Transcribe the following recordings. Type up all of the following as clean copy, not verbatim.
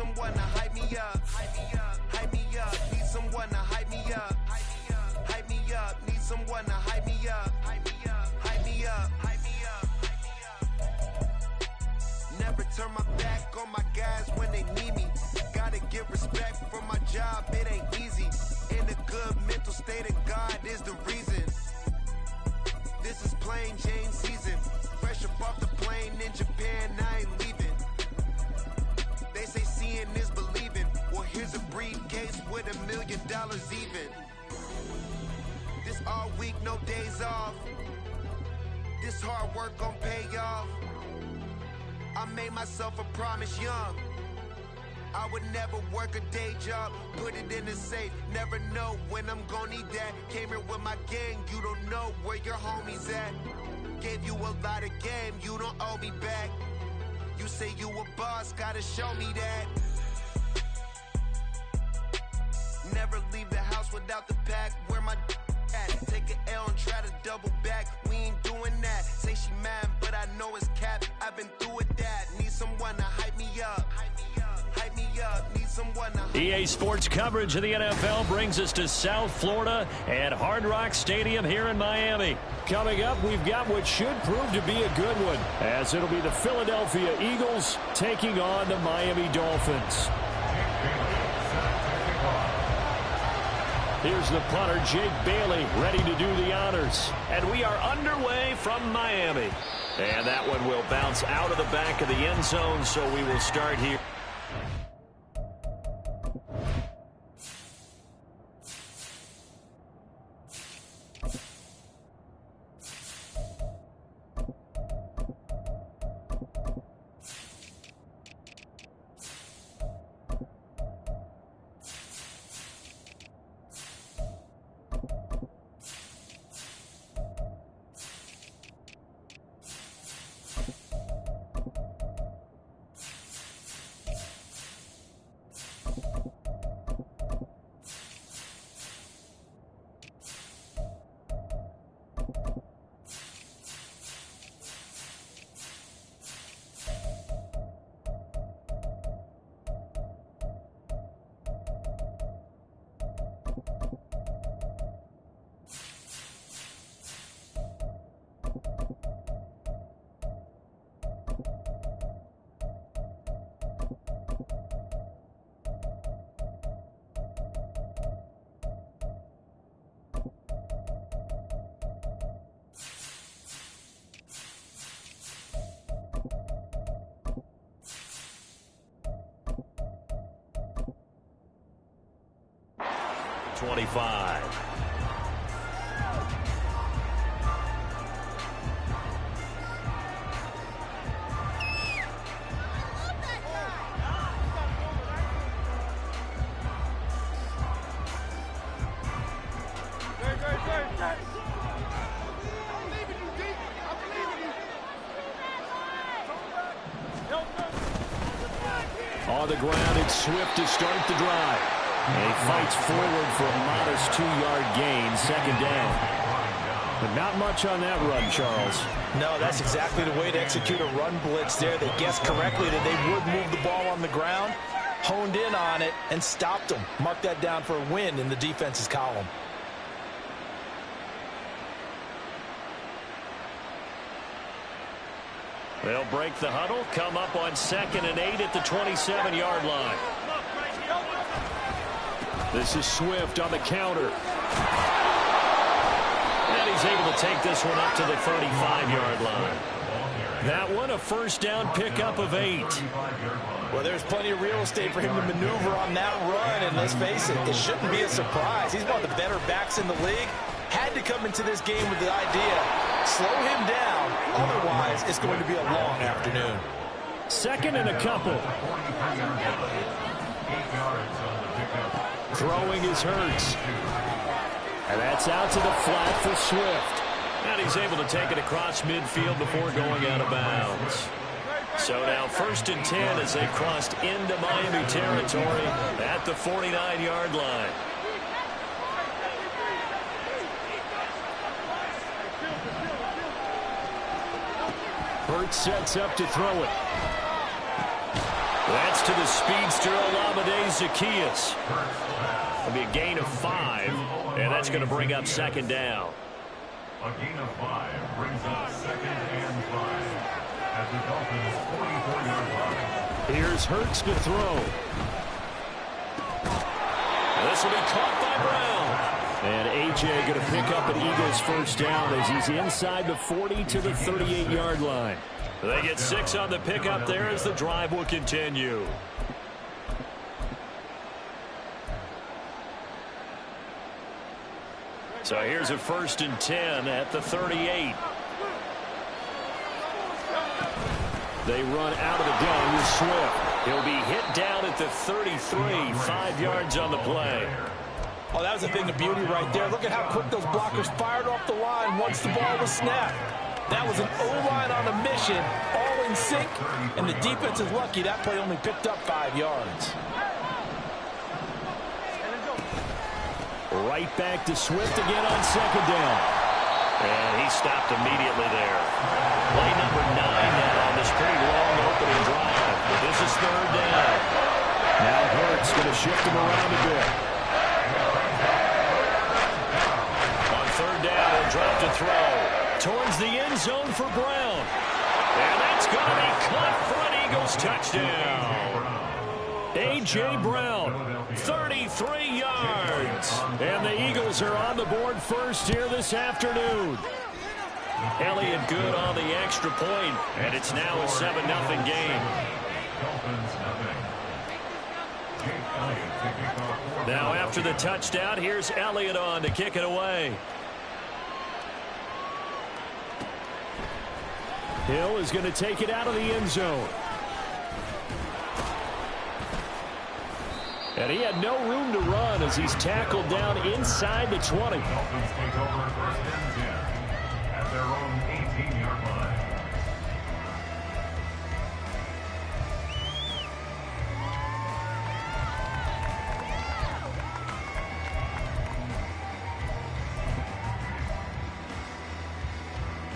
someone to hype me up. Hype me up. Need someone to hype me up. Hype me up. Need someone to hype me up. Hype me up. Hype me up. Hype me up. Never turn my back on my guys when they need me. Gotta give respect for my job, it ain't easy. In a good mental state and God is the reason. This is plain Jane season. Fresh up off the plane in Japan, I ain't leaving. They say seeing is believing. Well, here's a briefcase with $1 million even. This all week, no days off. This hard work gon' pay off. I made myself a promise young. I would never work a day job, put it in the safe. Never know when I'm gonna need that. Came here with my gang, you don't know where your homies at. Gave you a lot of game, you don't owe me back. You say you a boss, gotta show me that. Never leave the house without the pack, where my at. Take an L and try to double back, we ain't doing that. Say she mad, but I know it's cap, I've been through with that. Need someone to hype me up. Hype me up, need someone to EA Sports coverage of the NFL brings us to South Florida at Hard Rock Stadium here in Miami. Coming up, we've got what should prove to be a good one, as it'll be the Philadelphia Eagles taking on the Miami Dolphins. Here's the punter, Jake Bailey, ready to do the honors. And we are underway from Miami. And that one will bounce out of the back of the end zone, so we will start here. On the ground, it's Swift to start the drive. And he fights forward for a modest 2-yard gain, second down. But not much on that run, Charles. No, that's exactly the way to execute a run blitz there. They guessed correctly that they would move the ball on the ground, honed in on it, and stopped them. Mark that down for a win in the defense's column. They'll break the huddle, come up on 2nd and 8 at the 27-yard line. This is Swift on the counter. And he's able to take this one up to the 35-yard line. That one, a first down pickup of 8. Well, there's plenty of real estate for him to maneuver on that run, and let's face it, it shouldn't be a surprise. He's one of the better backs in the league. Had to come into this game with the idea, slow him down, otherwise it's going to be a long afternoon. 2nd and a couple. Throwing is Hurts. And that's out to the flat for Swift. And he's able to take it across midfield before going out of bounds. So now 1st and 10 as they crossed into Miami territory at the 49-yard line. Hurts sets up to throw it. That's to the speedster Olamide Zaccheaus. It'll be a gain of 5, and that's going to bring up second down. A gain of 5 brings up 2nd and 5 at the Dolphins' 44-yard line. Here's Hurts to throw. This will be caught by Brown. And A.J. going to pick up an Eagles first down as he's inside the 40 to the 38-yard line. They get 6 on the pickup there as the drive will continue. So here's a 1st and 10 at the 38. They run out of the gun with Swift. He'll be hit down at the 33, 5 yards on the play. Oh, that was a thing of beauty right there. Look at how quick those blockers fired off the line once the ball was snapped. That was an O-line on a mission, all in sync, and the defense is lucky that play only picked up 5 yards. Right back to Swift again on second down. And he stopped immediately there. Play number 9 now on this pretty long opening drive. But this is 3rd down. Now Hurts going to shift him around a bit. On 3rd down, he'll drop to throw. Towards the end zone for Brown. And that's going to be caught for an Eagles touchdown. A.J. Brown, 33 yards. And the Eagles are on the board first here this afternoon. Elliott good on the extra point, and it's now a 7-0 game. Now after the touchdown, here's Elliott on to kick it away. Hill is going to take it out of the end zone. And he had no room to run as he's tackled down inside the 20. Dolphins take over 1st and 10 at their own 18-yard line.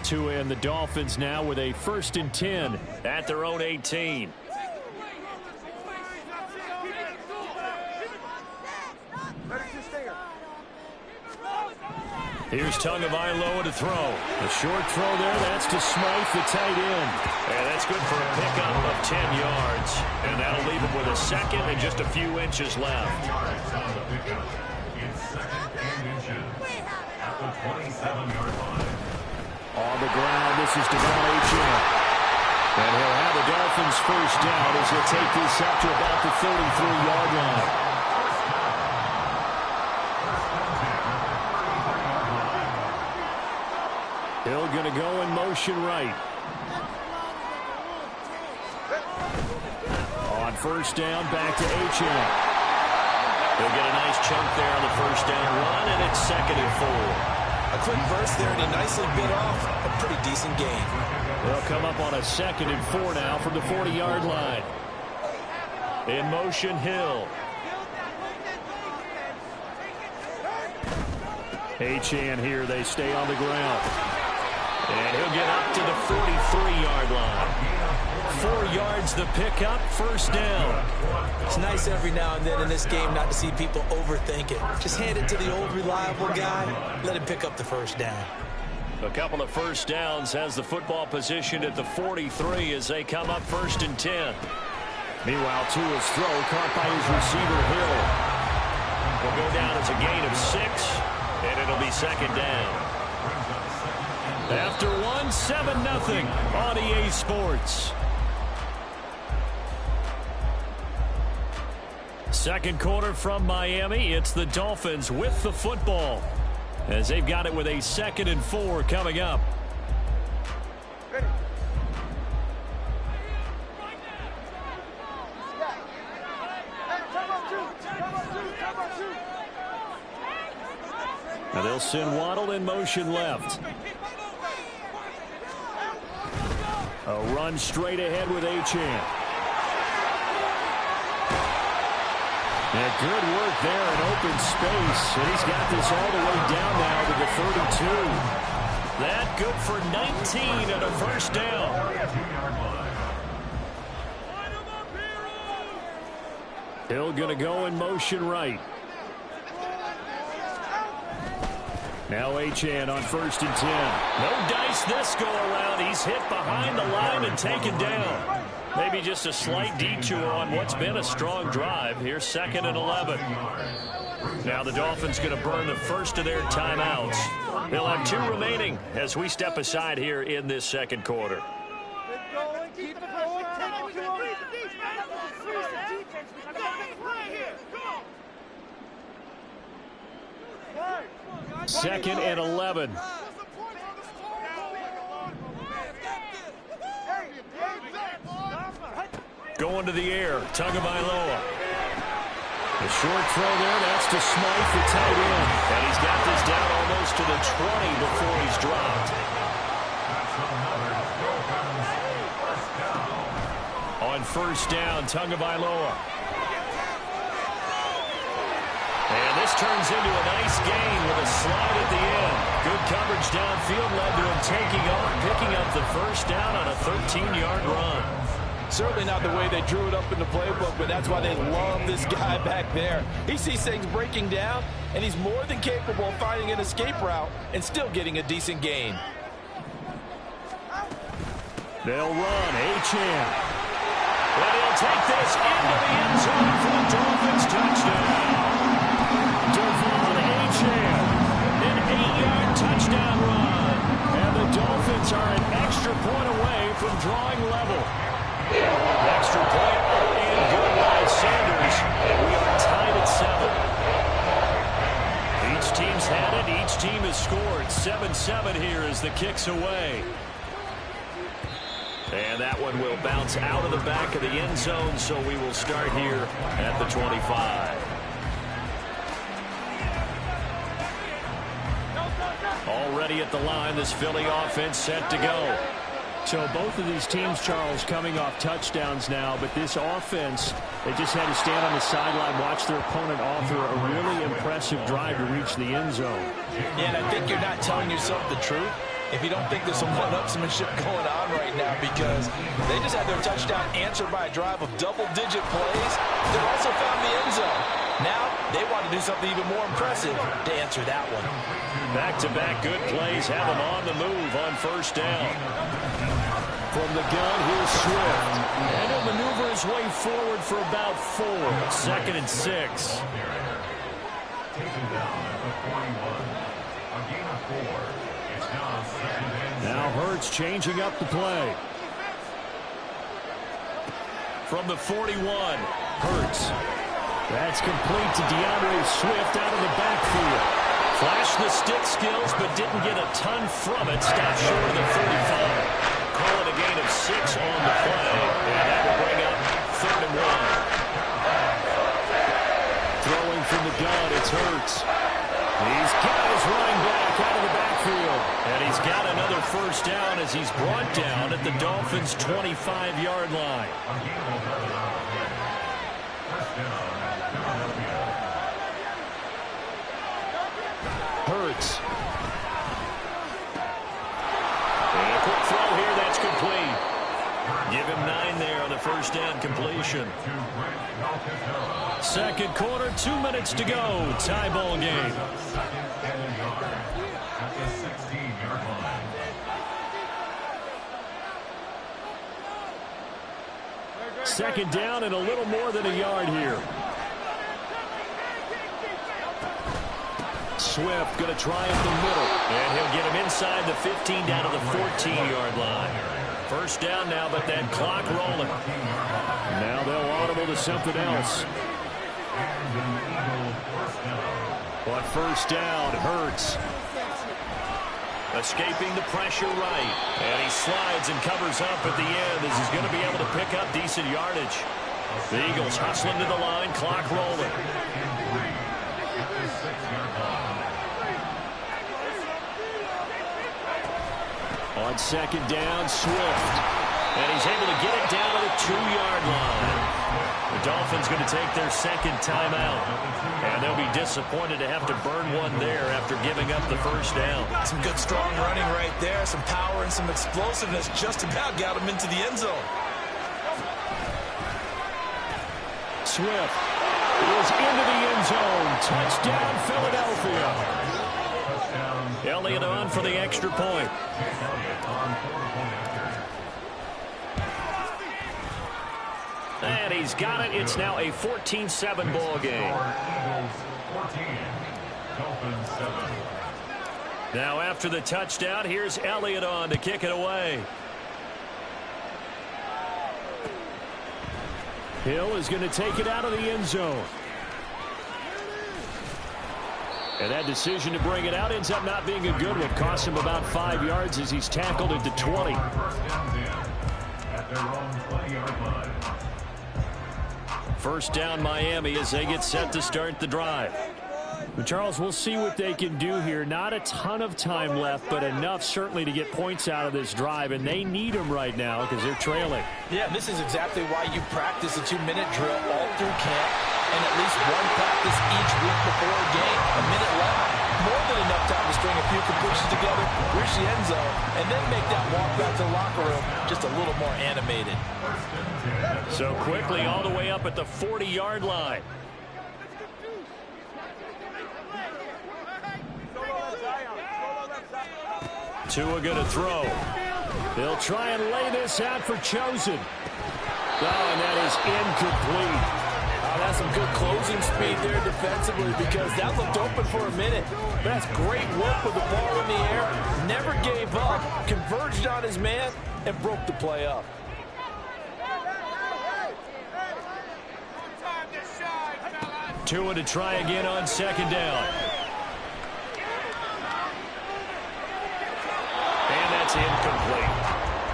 Tua and the Dolphins now with a 1st and 10 at their own 18. Here's Tagovailoa to throw. A short throw there. That's to Smythe, the tight end. And that's good for a pickup of 10 yards. And that'll leave him with a 2nd and just a few inches left. It's 2nd and inches at the 27-yard line. On the ground, this is Devon Achane. And he'll have the Dolphins first down as he'll take this up to about the 33-yard line. Hill going to go in motion right. On first down, back to Achane. He'll get a nice chunk there on the first down run, and it's 2nd and 4. A quick burst there, and he nicely bit off a pretty decent gain. They'll come up on a 2nd and 4 now from the 40-yard line. In motion, Hill. Achane here, they stay on the ground. And he'll get up to the 43-yard line. 4 yards the pickup, first down. It's nice every now and then in this game not to see people overthink it. Just hand it to the old reliable guy, let him pick up the first down. A couple of first downs has the football position at the 43 as they come up 1st and 10. Meanwhile, Tua's throw caught by his receiver, Hill. Will go down as a gain of 6, and it'll be 2nd down. After 1, 7-0 on EA Sports. Second quarter from Miami. It's the Dolphins with the football as they've got it with a 2nd and 4 coming up. Now they'll send Waddle in motion left. A run straight ahead with Achane. Yeah, good work there in open space. And he's got this all the way down now to the 32. That good for 19 and a first down. Hill going to go in motion right. Now Achane on 1st and 10. No dice this go around. He's hit behind the line and taken down. Maybe just a slight detour on what's been a strong drive. Here's 2nd and 11. Now the Dolphins going to burn the first of their timeouts. They'll have 2 remaining as we step aside here in this 2nd quarter. Keep it going. Take it to Second and 11. Going to the air, Tagovailoa. The short throw there, that's to Smythe, the tight end. And he's got this down almost to the 20 before he's dropped. On 1st down, Tagovailoa. And this turns into a nice gain with a slide at the end. Good coverage downfield led to him taking off, picking up the 1st down on a 13-yard run. Certainly not the way they drew it up in the playbook, but that's why they love this guy back there. He sees things breaking down, and he's more than capable of finding an escape route and still getting a decent gain. They'll run, Achane. Well, he'll take this into the end zone for the Dolphins touchdown. Devon Achane, an 8-yard touchdown run. And the Dolphins are an extra point away from drawing level. Extra point and good by Sanders. And we are tied at 7. Each team's had it. Each team has scored. 7-7 here as the kick's away. And that one will bounce out of the back of the end zone, so we will start here at the 25. Already at the line, this Philly offense set to go. So both of these teams, Charles, coming off touchdowns now, but this offense, they just had to stand on the sideline, watch their opponent offer a really impressive drive to reach the end zone. Yeah, and I think you're not telling yourself the truth if you don't think there's some one-upsmanship going on right now, because they just had their touchdown answered by a drive of double-digit plays that also found the end zone. Now they want to do something even more impressive to answer that one. Back-to-back good plays have them on the move on 1st down. From the gun, here's Swift. And he'll maneuver his way forward for about 4. 2nd and 6. Taken down at the 41. A gain of 4. It's now 2nd and 6. Now Hurts changing up the play. From the 41, Hurts. That's complete to DeAndre Swift out of the backfield. Flashed the stick skills, but didn't get a ton from it. Stopped short of the 45. Call it a gain of 6 on the play. And that will bring up 3rd and 1. Throwing from the gun, it's Hurts. He's got his running back out of the backfield. And he's got another 1st down as he's brought down at the Dolphins' 25-yard line. Hurts. And a quick throw here, that's complete. Give him 9 there on the 1st down completion. 2nd quarter, 2 minutes to go. Tie ball game. At the 16-yard line. Second down and a little more than a yard here. Swift going to try up the middle. And he'll get him inside the 15 down to the 14-yard line. 1st down now, but that clock rolling. Now they'll audible to something else. But 1st down, Hurts. Escaping the pressure right. And he slides and covers up at the end as he's going to be able to pick up decent yardage. The Eagles hustling to the line, clock rolling. On 2nd down, Swift. And he's able to get it down to the 2-yard line. The Dolphins going to take their 2nd timeout. And they'll be disappointed to have to burn one there after giving up the 1st down. Some good strong running right there, some power and some explosiveness just about got him into the end zone. Swift is into the end zone. Touchdown, Philadelphia. Elliott on for the extra point. And he's got it. It's now a 14-7 ball game. Now after the touchdown, here's Elliott on to kick it away. Hill is going to take it out of the end zone. And that decision to bring it out ends up not being a good one. Cost him about 5 yards as he's tackled into 20. First down Miami as they get set to start the drive. But Charles, we'll see what they can do here. Not a ton of time left, but enough certainly to get points out of this drive, and they need them right now because they're trailing. Yeah, this is exactly why you practice a 2-minute drill all through camp and at least one practice each week before a game. A minute left, more than enough time to string a few completions together, reach the end zone, and then make that walk back to the locker room just a little more animated. So quickly all the way up at the 40-yard line. Tua going to throw. They'll try and lay this out for Chosen. Oh, and that is incomplete. That's some good closing speed there defensively because that looked open for a minute. That's great work with the ball in the air. Never gave up. Converged on his man and broke the play up. Tua to try again on second down. And that's incomplete.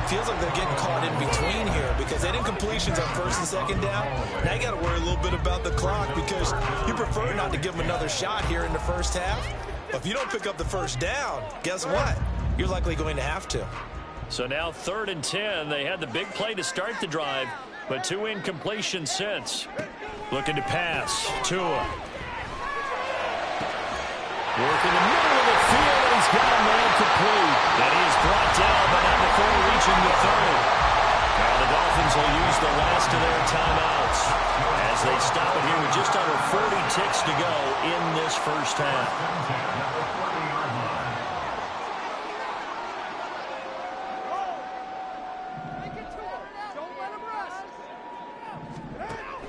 Feels like they're getting caught in between here because they didn't completions on first and second down. Now you got to worry a little bit about the clock because you prefer not to give them another shot here in the first half. But if you don't pick up the first down, guess what? You're likely going to have to. So now 3rd and 10. They had the big play to start the drive, but 2 incompletions since. Looking to pass. Tua. Working the middle of the field, and he's got a man complete. That is brought down, but not before reaching the 3rd. Now the Dolphins will use the last of their timeouts as they stop it here with just under 40 ticks to go in this first half.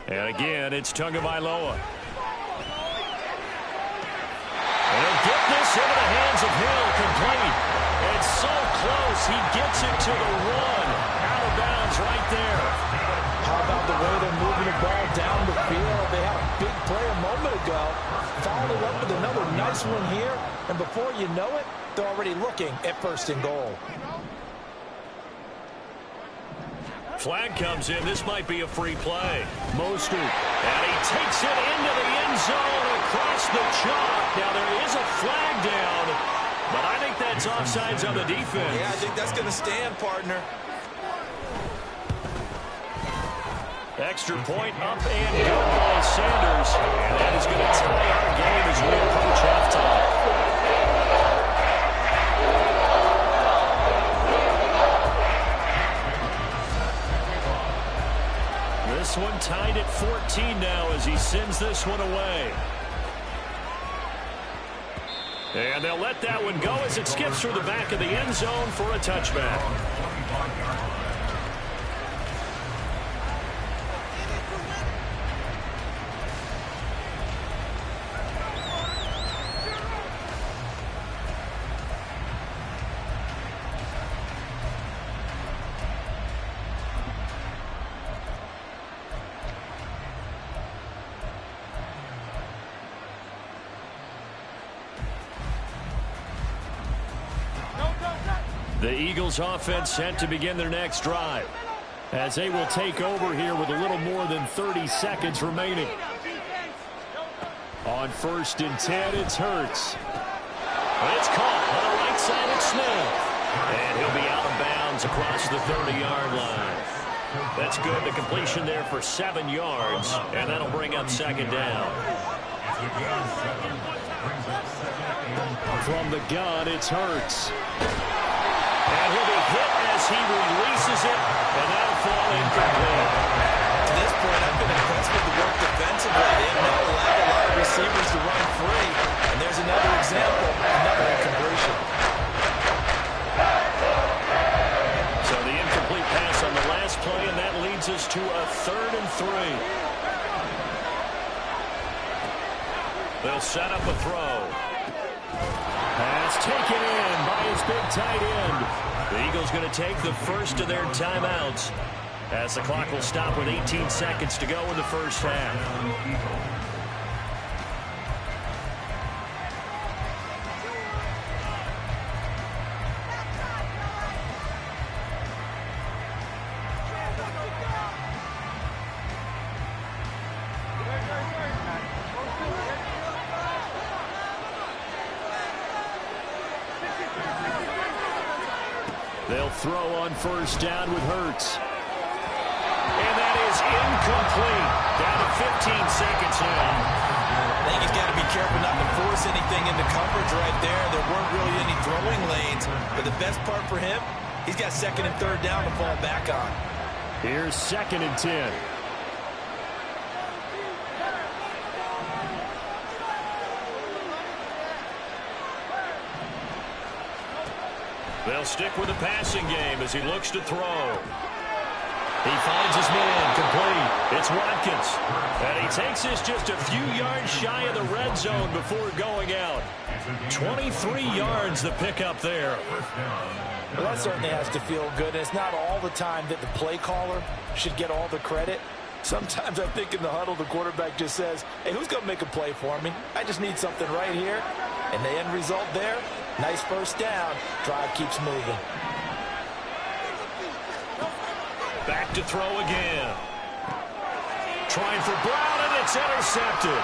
And again, it's Tagovailoa. They'll get this into the hands of Hill, complete. It's so close, he gets it to the 1. Out of bounds right there. How about the way they're moving the ball down the field? They had a big play a moment ago. Followed it up with another nice one here. And before you know it, they're already looking at 1st and goal. Flag comes in. This might be a free play. Mostert. And he takes it into the end zone across the chalk. Now there is a flag down, but I think that's offsides on the defense. Yeah, I think that's going to stand, partner. Extra point up and good by Sanders. And that is going to tie our game as we approach halftime. This one tied at 14 now as he sends this one away. And they'll let that one go as it skips through the back of the end zone for a touchback. The Eagles offense set to begin their next drive as they will take over here with a little more than 30 seconds remaining. On 1st and 10, it's Hurts. It's caught on the right side of Smith. And he'll be out of bounds across the 30-yard line. That's good. The completion there for 7 yards, and that'll bring up 2nd down. From the gun, it's Hurts. And he'll be hit as he releases it, and that'll fall incomplete. To this point, I've been impressed with the work defensively. They have a 3rd and 3. They'll set up a throw. Pass taken in by his big tight end. The Eagles going to take the first of their timeouts as the clock will stop with 18 seconds to go in the first half. They'll throw on first down with Hurts. And that is incomplete. Down to 15 seconds now. I think he's got to be careful not to force anything into coverage right there. There weren't really any throwing lanes. But the best part for him, he's got 2nd and 3rd down to fall back on. Here's 2nd and 10. They'll stick with the passing game as he looks to throw. He finds his man complete. It's Watkins. And he takes this just a few yards shy of the red zone before going out. 23 yards the pickup there. Well, that certainly has to feel good. It's not all the time that the play caller should get all the credit. Sometimes I think in the huddle the quarterback just says, hey, who's going to make a play for me? I just need something right here. And the end result there, nice first down. Drive keeps moving. Back to throw again. Trying for Brown, and it's intercepted.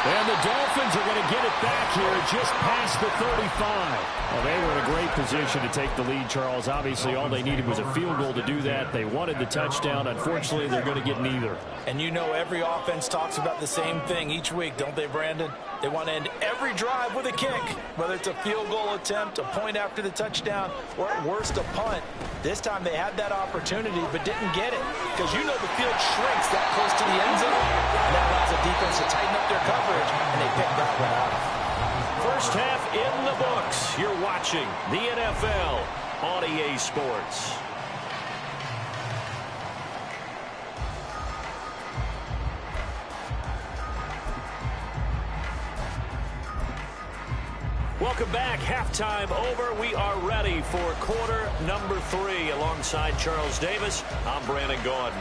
And the Dolphins are going to get it back here just past the 35. Well, they were in a great position to take the lead, Charles. Obviously, all they needed was a field goal to do that. They wanted the touchdown. Unfortunately, they're going to get neither. And you know every offense talks about the same thing each week, don't they, Brandon? They want to end every drive with a kick, whether it's a field goal attempt, a point after the touchdown, or at worst a punt. This time they had that opportunity but didn't get it because you know the field shrinks that close to the end zone. And that allows the defense to tighten up their coverage, and they picked that one off. First half in the books. You're watching the NFL on EA Sports. Welcome back. Halftime over. We are ready for quarter number 3. Alongside Charles Davis, I'm Brandon Gaudin.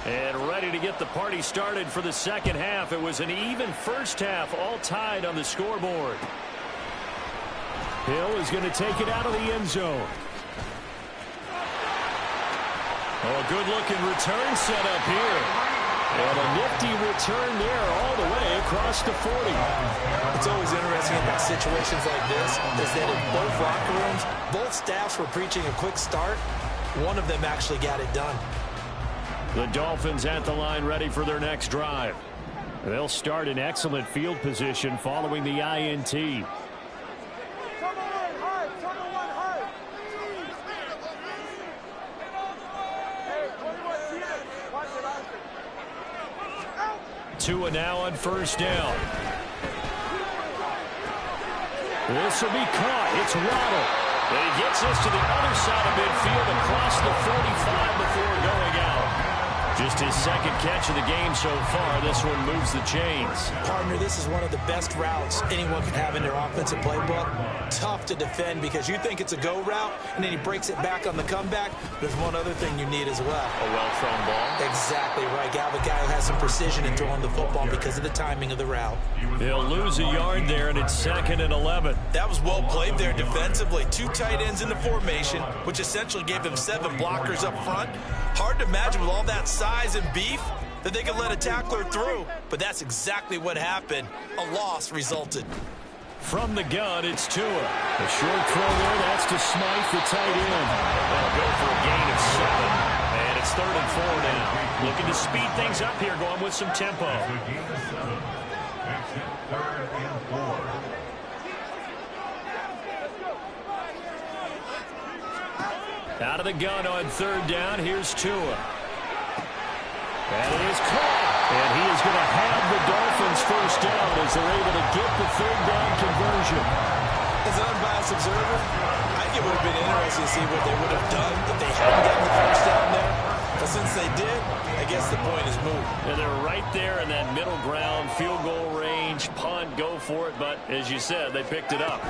And ready to get the party started for the second half. It was an even first half, all tied on the scoreboard. Hill is going to take it out of the end zone. Oh, good-looking return set up here. And a nifty return there all the way across the 40. It's always interesting about situations like this is that in both locker rooms, both staffs were preaching a quick start. One of them actually got it done. The Dolphins at the line ready for their next drive. They'll start in excellent field position following the INT. Tua now on first down. This will be caught. It's Waddle. And he gets this to the other side of midfield across the 45 before going out. Just his second catch of the game so far. This one moves the chains. Partner, this is one of the best routes anyone can have in their offensive playbook. Tough to defend because you think it's a go route, and then he breaks it back on the comeback. There's one other thing you need as well. A well-thrown ball. Exactly right, Gal. The guy who has some precision in throwing the football because of the timing of the route. He'll lose a yard there, and it's 2nd and 11. That was well played there defensively. 2 tight ends in the formation, which essentially gave them 7 blockers up front. Hard to imagine with all that size and beef that they could let a tackler through. But that's exactly what happened. A loss resulted. From the gun, it's Tua. A short throw there, that's to Smythe, the tight end. That'll go for a gain of 7. And it's 3rd and 4 now. Looking to speed things up here, going with some tempo. Out of the gun on 3rd down, here's Tua. That is caught. And he is going to have the Dolphins first down as they're able to get the 3rd down conversion. as an unbiased observer, I think it would have been interesting to see what they would have done if they hadn't gotten the first down there. But since they did, I guess the point is moot. And they're right there in that middle ground, field goal range, punt, go for it. But as you said, they picked it up.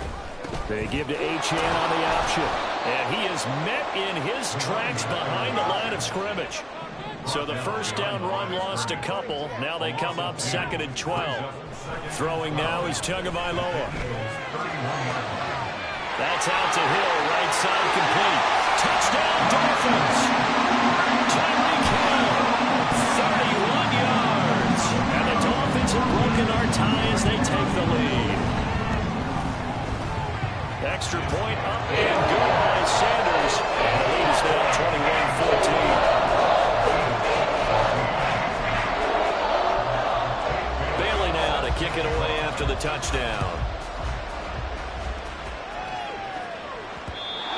They give to Achane on the option. And he is met in his tracks behind the line of scrimmage. So the first down run lost a couple. Now they come up 2nd and 12. Throwing now is Tagovailoa. That's out to Hill, right side complete. Touchdown Dolphins. Tyreek Hill, 31 yards. And the Dolphins have broken our tie as they take the lead. Extra point up and good by Sanders. And the lead is now 21-14. Bailey now to kick it away after the touchdown.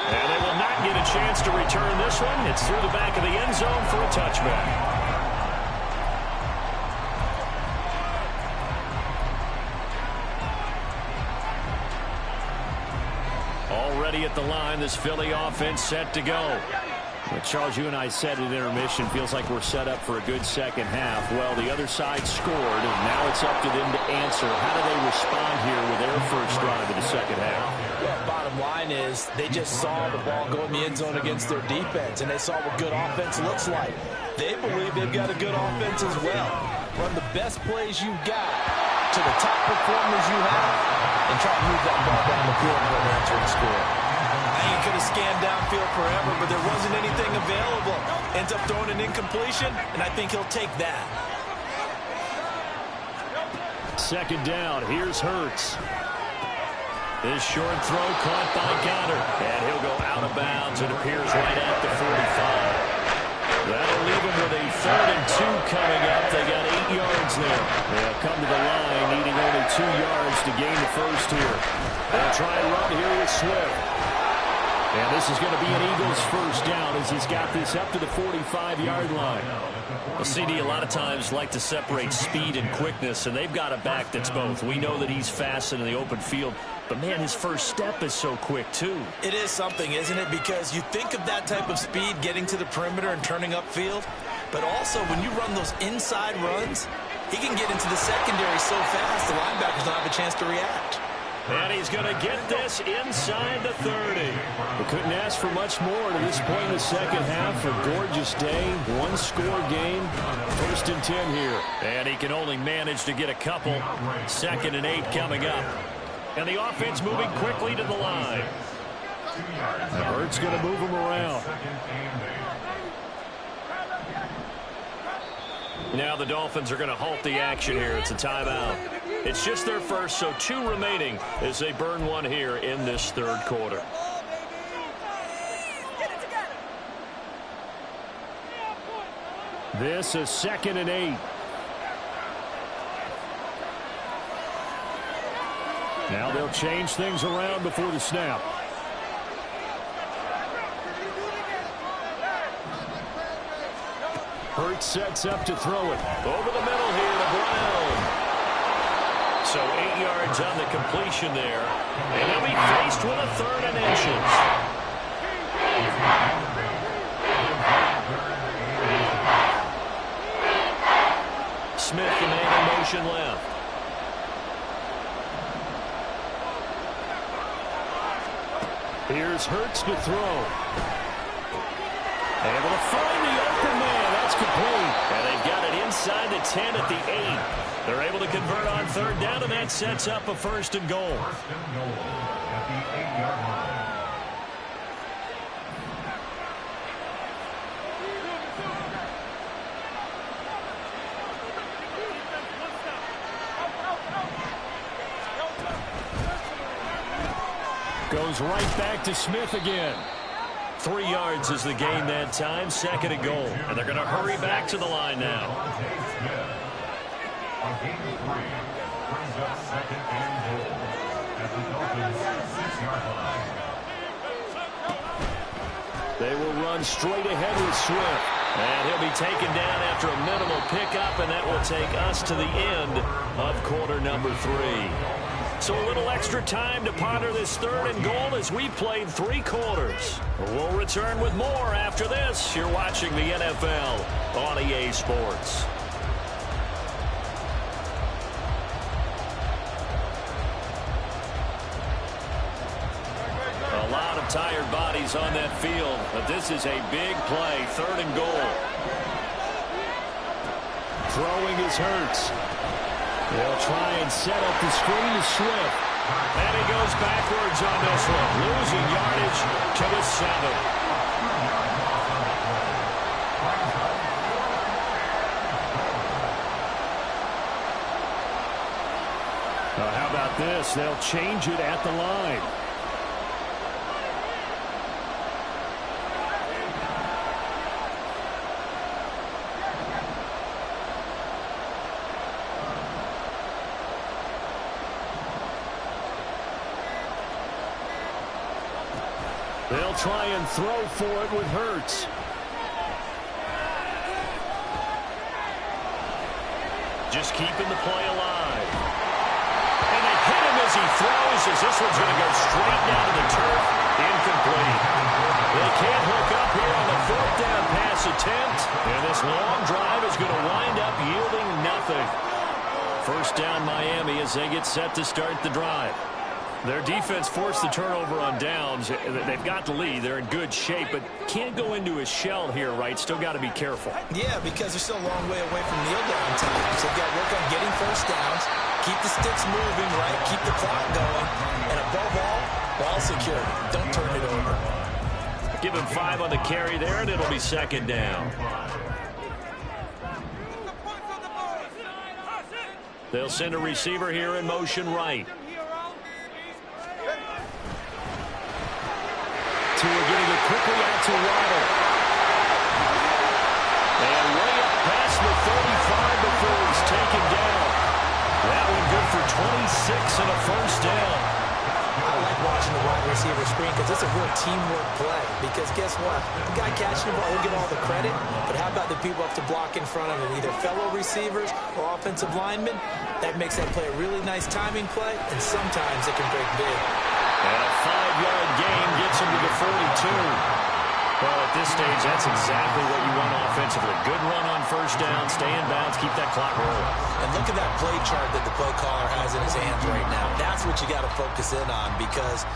And they will not get a chance to return this one. It's through the back of the end zone for a touchback. Already at the line, this Philly offense set to go. Well, Charles, you and I said at intermission, feels like we're set up for a good second half. Well, the other side scored, and now it's up to them to answer. How do they respond here with their first drive of the second half? Yeah, bottom line is they just saw the ball go in the end zone against their defense, and they saw what good offense looks like. They believe they've got a good offense as well. Run the best plays you've got to the top performers you have, and try to move that ball down the field for an answering score. He could have scanned downfield forever, but there wasn't anything available. Ends up throwing an incompletion, and I think he'll take that. Second down, here's Hurts. This short throw caught by Goddard, and he'll go out of bounds. It appears right at the 45. That'll leave him with a 3rd and 2 coming up. They got 8 yards there. They'll come to the line, needing only 2 yards to gain the first here. They'll try and run here with Swift. And this is going to be an Eagles first down as he's got this up to the 45-yard line. Well, CD, a lot of times like to separate speed and quickness, and they've got a back that's both. We know that he's fast in the open field, but, man, his first step is so quick, too. It is something, isn't it? Because you think of that type of speed getting to the perimeter and turning upfield, but also when you run those inside runs, he can get into the secondary so fast the linebackers don't have a chance to react. And he's going to get this inside the 30. We couldn't ask for much more to this point in the second half. A gorgeous day, one-score game, 1st and 10 here. And he can only manage to get a couple. 2nd and 8 coming up. And the offense moving quickly to the line. Hurts going to move him around. Now the Dolphins are going to halt the action here. It's a timeout. It's just their first, so 2 remaining as they burn one here in this 3rd quarter. This is 2nd and 8. Now they'll change things around before the snap. Hurts sets up to throw it. Over the middle here to Brown. So 8 yards on the completion there. And he'll be faced with a 3rd and inches. Smith, the man in motion left. Here's Hurts to throw. Able to find the open man. That's complete. And they've got it inside the 10 at the 8. They're able to convert on 3rd down, and that sets up a 1st and goal. 1st and goal at the 8-yard line. Goes right back to Smith again. 3 yards is the gain that time. 2nd and goal. And they're going to hurry back to the line now. On gain of 3, brings up 2nd and goal at the Dolphins' 6-yard line. They will run straight ahead with Swift. And he'll be taken down after a minimal pickup, and that will take us to the end of quarter number 3. So a little extra time to ponder this 3rd and goal as we played 3 quarters. We'll return with more after this. You're watching the NFL on EA Sports. A lot of tired bodies on that field, but this is a big play, 3rd and goal. Throwing is Hurts. They'll try and set up the screen to Swift. And he goes backwards on this one, losing yardage to the 7. How about this? They'll change it at the line. They'll try and throw for it with Hurts. Just keeping the play alive. And they hit him as he throws, as this one's going to go straight down to the turf. Incomplete. They can't hook up here on the 4th down pass attempt. And this long drive is going to wind up yielding nothing. 1st down Miami as they get set to start the drive. Their defense forced the turnover on downs. They've got the lead. They're in good shape, but can't go into a shell here, right? Still got to be careful. Yeah, because they're still a long way away from kneel down time. So they've got to work on getting 1st downs, keep the sticks moving, right? Keep the clock going. And above all, ball security. Don't turn it over. Give him 5 on the carry there, and it'll be 2nd down. They'll send a receiver here in motion right. We're getting it quickly out to Waddle. And way up past the 35 before he's taken down. That one good for 26 and a 1st down. I like watching the wide receiver screen because it's a real teamwork play. Because guess what? The guy catching the ball, he'll get all the credit. But how about the people up to block in front of him? Either fellow receivers or offensive linemen. That makes that play a really nice timing play. And sometimes it can break big. And a 5-yard gain gets him to the 42. Well, at this stage, that's exactly what you want offensively. Good run on 1st down, stay in bounds, keep that clock rolling. And look at that play chart that the play caller has in his hands right now. That's what you got to focus in on because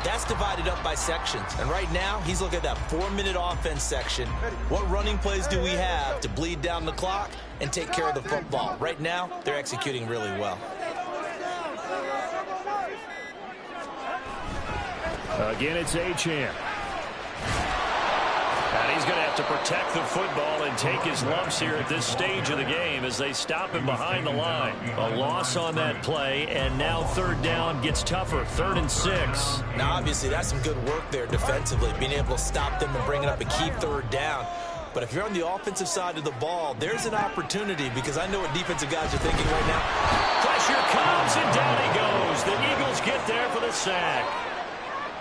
that's divided up by sections. And right now, he's looking at that 4-minute offense section. What running plays do we have to bleed down the clock and take care of the football? Right now, they're executing really well. Again, it's Achane. And he's going to have to protect the football and take his lumps here at this stage of the game as they stop him behind the line. A loss on that play, and now 3rd down gets tougher, 3rd and 6. Now, obviously, that's some good work there defensively, being able to stop them and bring it up a key 3rd down. But if you're on the offensive side of the ball, there's an opportunity because I know what defensive guys are thinking right now. Pressure comes, and down he goes. The Eagles get there for the sack.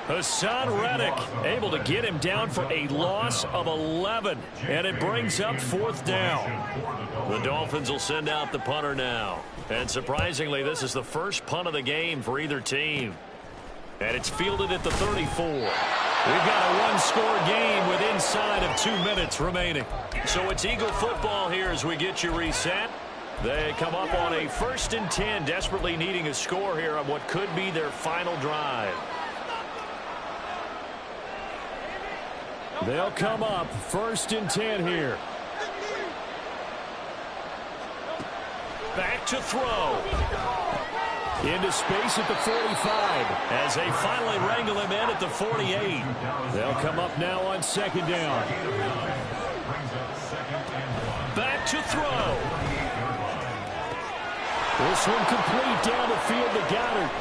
Hassan Reddick able to get him down for a loss of 11, and it brings up 4th down. The Dolphins will send out the punter now. And surprisingly, this is the first punt of the game for either team. And it's fielded at the 34. We've got a one-score game with inside of 2 minutes remaining. So it's Eagle football here as we get you reset. They come up on a 1st and 10, desperately needing a score here on what could be their final drive. They'll come up 1st and 10 here. Back to throw. Into space at the 45 as they finally wrangle him in at the 48. They'll come up now on 2nd down. Back to throw. This one complete down the field to Goddard.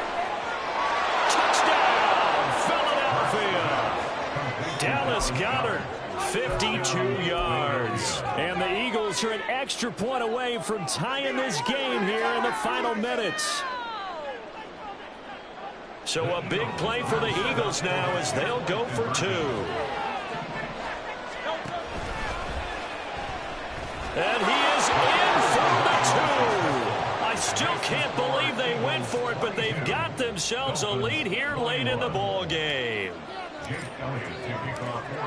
Touchdown, Philadelphia. Dallas Goedert, 52 yards. And the Eagles are an extra point away from tying this game here in the final minutes. So a big play for the Eagles now as they'll go for 2. And he is in for the 2. I still can't believe they went for it, but they've got themselves a lead here late in the ball game.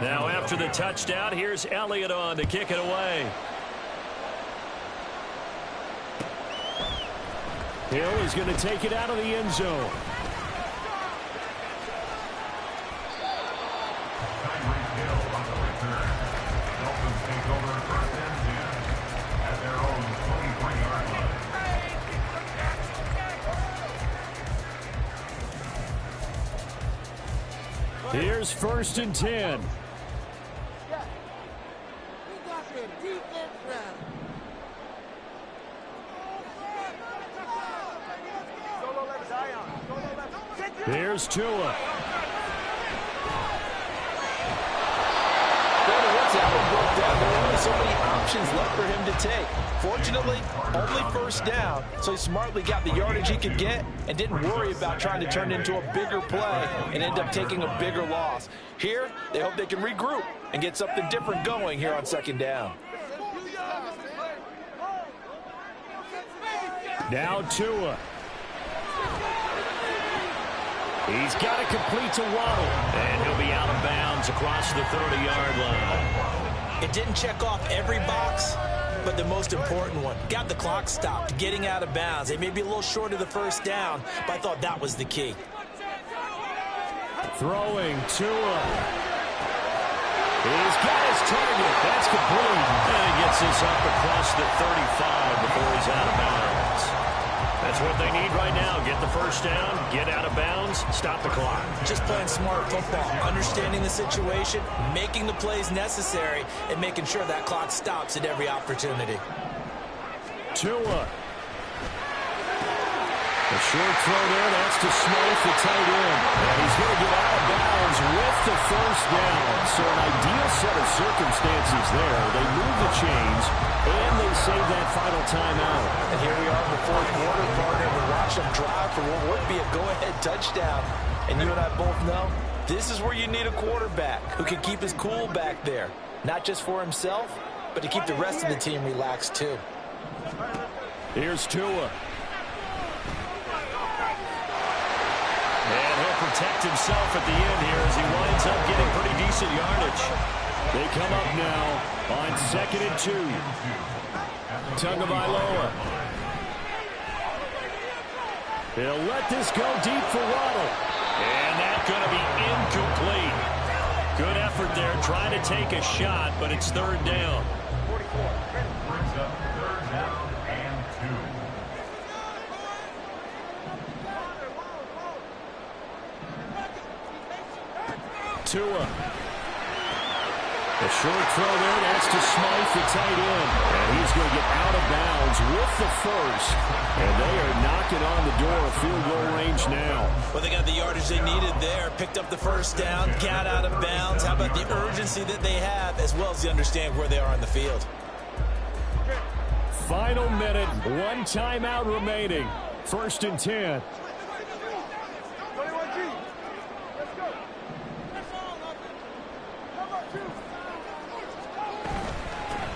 Now after the touchdown, here's Elliott on to kick it away. Hill is going to take it out of the end zone. Here's 1st and 10. Here's Tua. There are only so many options left for him to take. Fortunately, only 1st down, so he smartly got the yardage he could get and didn't worry about trying to turn it into a bigger play and end up taking a bigger loss. Here, they hope they can regroup and get something different going here on 2nd down. Now Tua. He's got to complete to Waddle, and he'll be out of bounds across the 30-yard line. It didn't check off every box, but the most important one. Got the clock stopped, getting out of bounds. They may be a little short of the 1st down, but I thought that was the key. Throwing Tua. He's got his target. That's complete. And he gets this up across the 35 before he's out of bounds. That's what they need right now. Get the 1st down, get out of bounds, stop the clock. Just playing smart football, understanding the situation, making the plays necessary, and making sure that clock stops at every opportunity. Tua. A short throw there, that's to Smith, the tight end. And he's going to get out of bounds with the 1st down. So an ideal set of circumstances there. They move the chains, and they save that final timeout. And here we are in the 4th quarter, partner. We watch them drive for what would be a go-ahead touchdown. And you and I both know this is where you need a quarterback who can keep his cool back there. Not just for himself, but to keep the rest of the team relaxed too. Here's Tua. And he'll protect himself at the end here as he winds up getting pretty decent yardage. They come up now on 2nd and 2. Tagovailoa. He'll let this go deep for Waddle. And that's going to be incomplete. Good effort there trying to take a shot, but it's 3rd down. Brings up 3rd down and 2. Tua. A short throw there, that's to Smythe, the tight end. And he's going to get out of bounds with the 1st. And they are knocking on the door of field goal range now. Well, they got the yardage they needed there. Picked up the 1st down, got out of bounds. How about the urgency that they have, as well as they understand where they are on the field. Final minute, 1 timeout remaining. 1st and 10.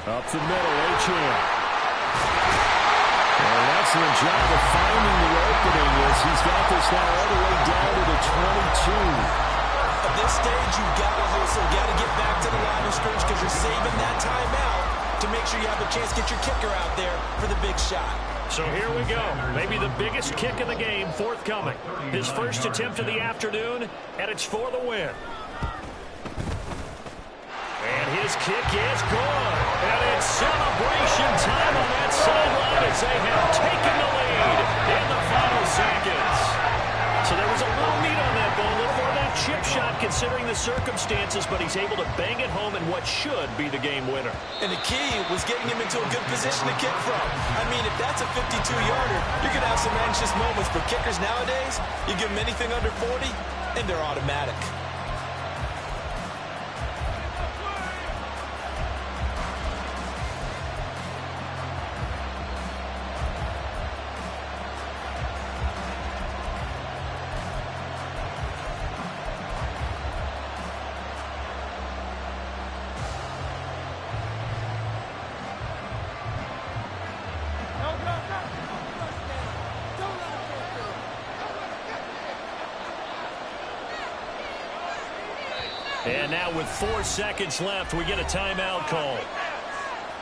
Up the middle, Achane. And an excellent job of finding the opening as he's got this now all the way down to the 22. At this stage, you've got to hustle, got to get back to the line of scrimmage because you're saving that timeout to make sure you have a chance to get your kicker out there for the big shot. So here we go. Maybe the biggest kick of the game forthcoming. His 1st attempt of the afternoon, and it's for the win. And his kick is good. And it's celebration time on that sideline as they have taken the lead in the final seconds. So there was a little meat on that ball, a little more of that chip shot considering the circumstances, but he's able to bang it home in what should be the game winner. And the key was getting him into a good position to kick from. I mean, if that's a 52-yarder, you're going to have some anxious moments. But kickers nowadays, you give them anything under 40, and they're automatic. And now with 4 seconds left, we get a timeout call.